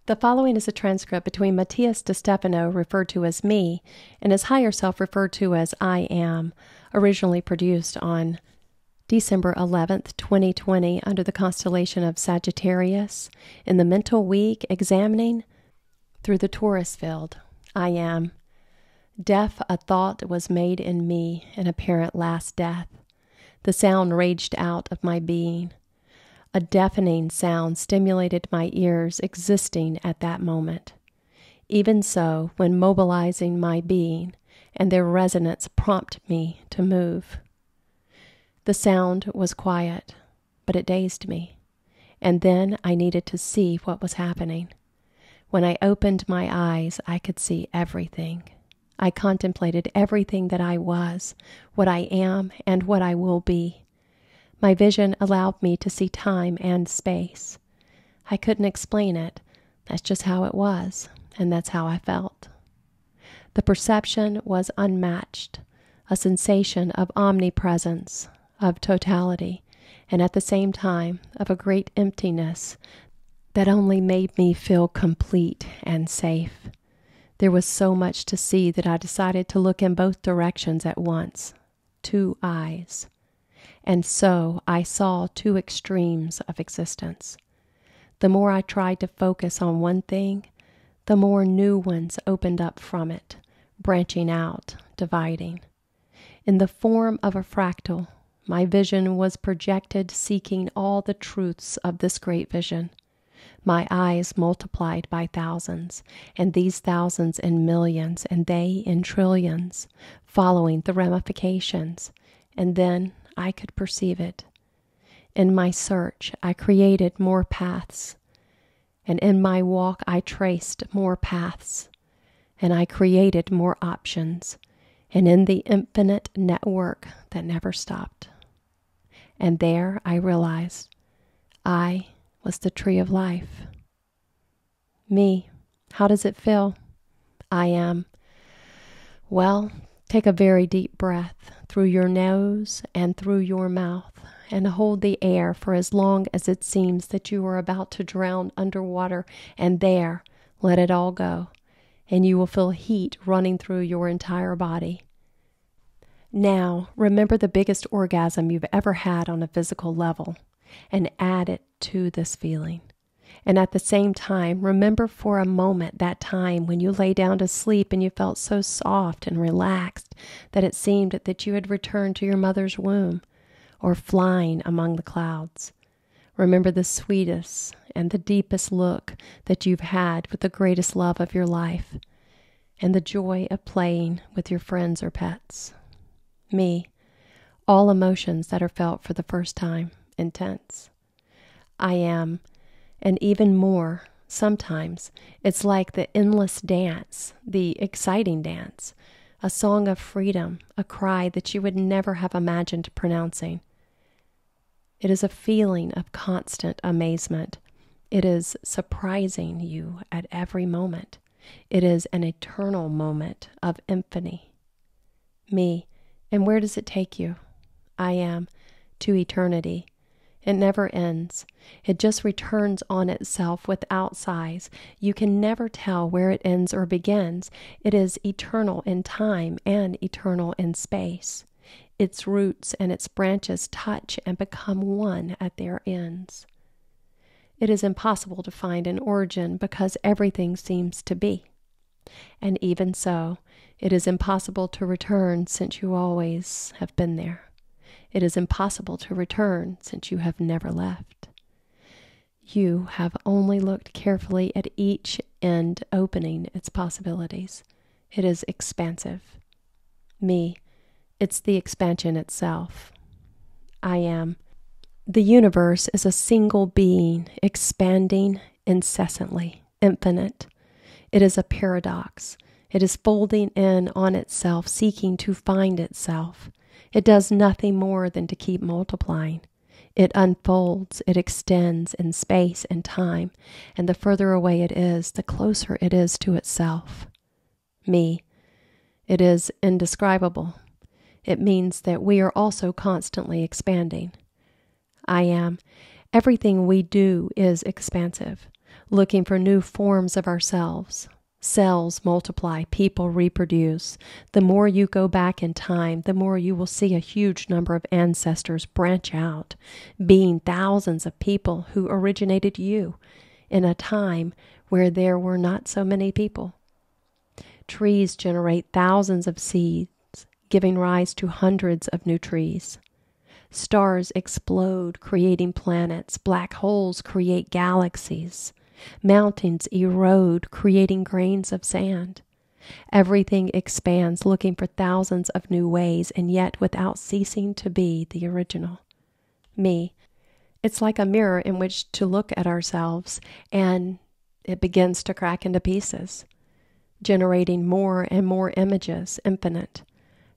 The following is a transcript between Matías De Stefano, referred to as me, and his higher self, referred to as I am, originally produced on December 11th, 2020, under the constellation of Sagittarius, in the mental week examining through the Taurus field. I am. Deaf a thought was made in me, an apparent last death. The sound raged out of my being. A deafening sound stimulated my ears, existing at that moment. Even so, when mobilizing my being, and their resonance prompted me to move. The sound was quiet, but it dazed me, and then I needed to see what was happening. When I opened my eyes, I could see everything. I contemplated everything that I was, what I am, and what I will be. My vision allowed me to see time and space. I couldn't explain it. That's just how it was, and that's how I felt. The perception was unmatched, a sensation of omnipresence, of totality, and at the same time of a great emptiness that only made me feel complete and safe. There was so much to see that I decided to look in both directions at once, 2 eyes. And so I saw 2 extremes of existence. The more I tried to focus on one thing, the more new ones opened up from it, branching out, dividing. In the form of a fractal, my vision was projected, seeking all the truths of this great vision. My eyes multiplied by thousands, and these thousands in millions, and they in trillions, following the ramifications, and then I could perceive it. In my search, I created more paths, and in my walk, I traced more paths, and I created more options, and in the infinite network that never stopped. And there I realized I was the tree of life. Me, how does it feel? I am. Well, take a very deep breath through your nose and through your mouth, and hold the air for as long as it seems that you are about to drown underwater, and there, let it all go, and you will feel heat running through your entire body. Now, remember the biggest orgasm you've ever had on a physical level, and add it to this feeling. And at the same time, remember for a moment that time when you lay down to sleep and you felt so soft and relaxed that it seemed that you had returned to your mother's womb or flying among the clouds. Remember the sweetest and the deepest look that you've had with the greatest love of your life and the joy of playing with your friends or pets. Me, all emotions that are felt for the first time, intense. I am. And even more, sometimes, it's like the endless dance, the exciting dance, a song of freedom, a cry that you would never have imagined pronouncing. It is a feeling of constant amazement. It is surprising you at every moment. It is an eternal moment of infinity. Me, and where does it take you? I am, to eternity. It never ends. It just returns on itself without size. You can never tell where it ends or begins. It is eternal in time and eternal in space. Its roots and its branches touch and become one at their ends. It is impossible to find an origin because everything seems to be. And even so, it is impossible to return since you always have been there. It is impossible to return since you have never left. You have only looked carefully at each end opening its possibilities. It is expansive. Me, it's the expansion itself. I am. The universe is a single being, expanding incessantly, infinite. It is a paradox. It is folding in on itself, seeking to find itself. It does nothing more than to keep multiplying. It unfolds, it extends in space and time, and the further away it is, the closer it is to itself. Me, it is indescribable. It means that we are also constantly expanding. I am. Everything we do is expansive. looking for new forms of ourselves. Cells multiply, people reproduce. The more you go back in time, the more you will see a huge number of ancestors branch out, being thousands of people who originated you in a time where there were not so many people. Trees generate thousands of seeds, giving rise to hundreds of new trees. Stars explode, creating planets. Black holes create galaxies. Mountains erode, creating grains of sand. Everything expands, looking for thousands of new ways, and yet without ceasing to be the original. Me. It's like a mirror in which to look at ourselves, and it begins to crack into pieces, generating more and more images, infinite.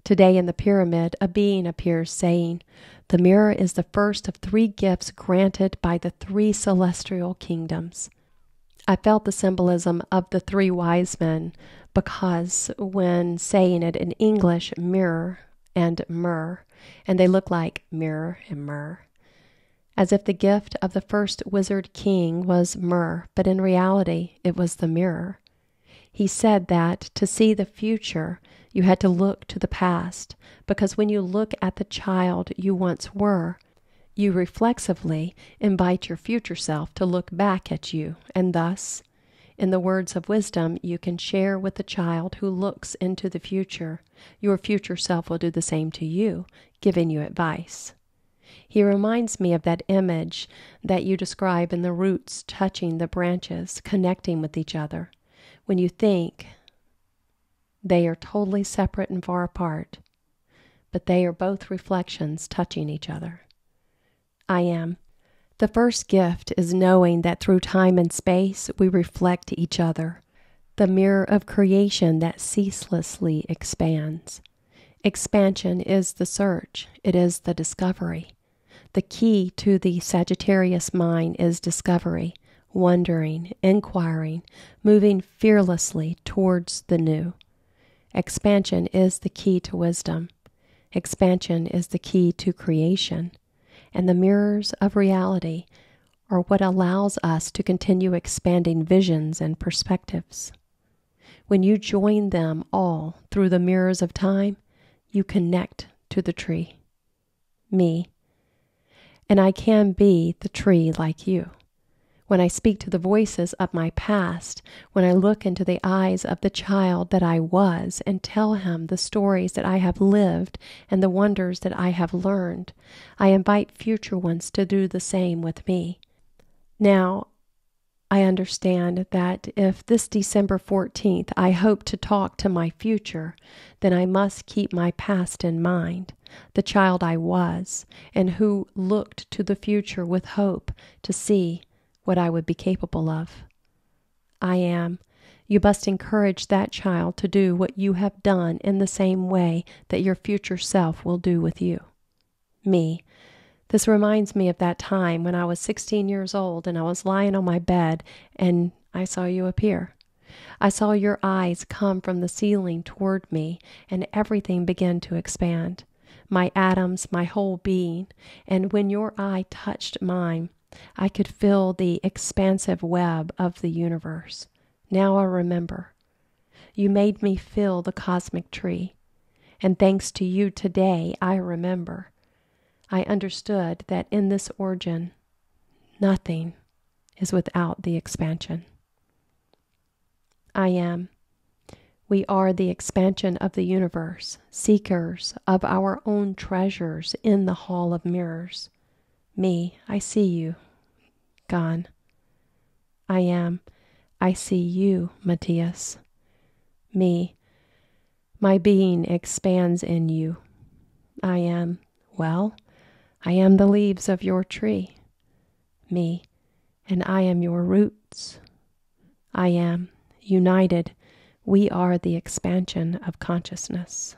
Today in the pyramid, a being appears saying, "The mirror is the first of 3 gifts granted by the 3 celestial kingdoms." I felt the symbolism of the 3 wise men because when saying it in English, mirror and myrrh, and they look like mirror and myrrh, as if the gift of the first wizard king was myrrh, but in reality it was the mirror. He said that to see the future, you had to look to the past, because when you look at the child you once were, you reflexively invite your future self to look back at you, and thus, in the words of wisdom, you can share with the child who looks into the future. Your future self will do the same to you, giving you advice. He reminds me of that image that you describe in the roots touching the branches, connecting with each other. When you think they are totally separate and far apart, but they are both reflections touching each other. I am. The first gift is knowing that through time and space we reflect each other, the mirror of creation that ceaselessly expands. Expansion is the search, it is the discovery. The key to the Sagittarius mind is discovery, wondering, inquiring, moving fearlessly towards the new. Expansion is the key to wisdom. Expansion is the key to creation. And the mirrors of reality are what allows us to continue expanding visions and perspectives. When you join them all through the mirrors of time, you connect to the tree, me. And I can be the tree like you. When I speak to the voices of my past, when I look into the eyes of the child that I was and tell him the stories that I have lived and the wonders that I have learned, I invite future ones to do the same with me. Now, I understand that if this December 14th I hope to talk to my future, then I must keep my past in mind, the child I was, and who looked to the future with hope to see what I would be capable of. I am. You must encourage that child to do what you have done in the same way that your future self will do with you. Me. This reminds me of that time when I was 16 years old and I was lying on my bed and I saw you appear. I saw your eyes come from the ceiling toward me and everything began to expand. My atoms, my whole being, and when your eye touched mine, I could feel the expansive web of the universe. Now I remember. You made me feel the cosmic tree. And thanks to you today, I remember. I understood that in this origin, nothing is without the expansion. I am. We are the expansion of the universe, seekers of our own treasures in the hall of mirrors. Me, I see you, gone. I am. I see you, Matías. Me, my being expands in you. I am. Well, I am the leaves of your tree. Me, and I am your roots. I am. United, we are the expansion of consciousness.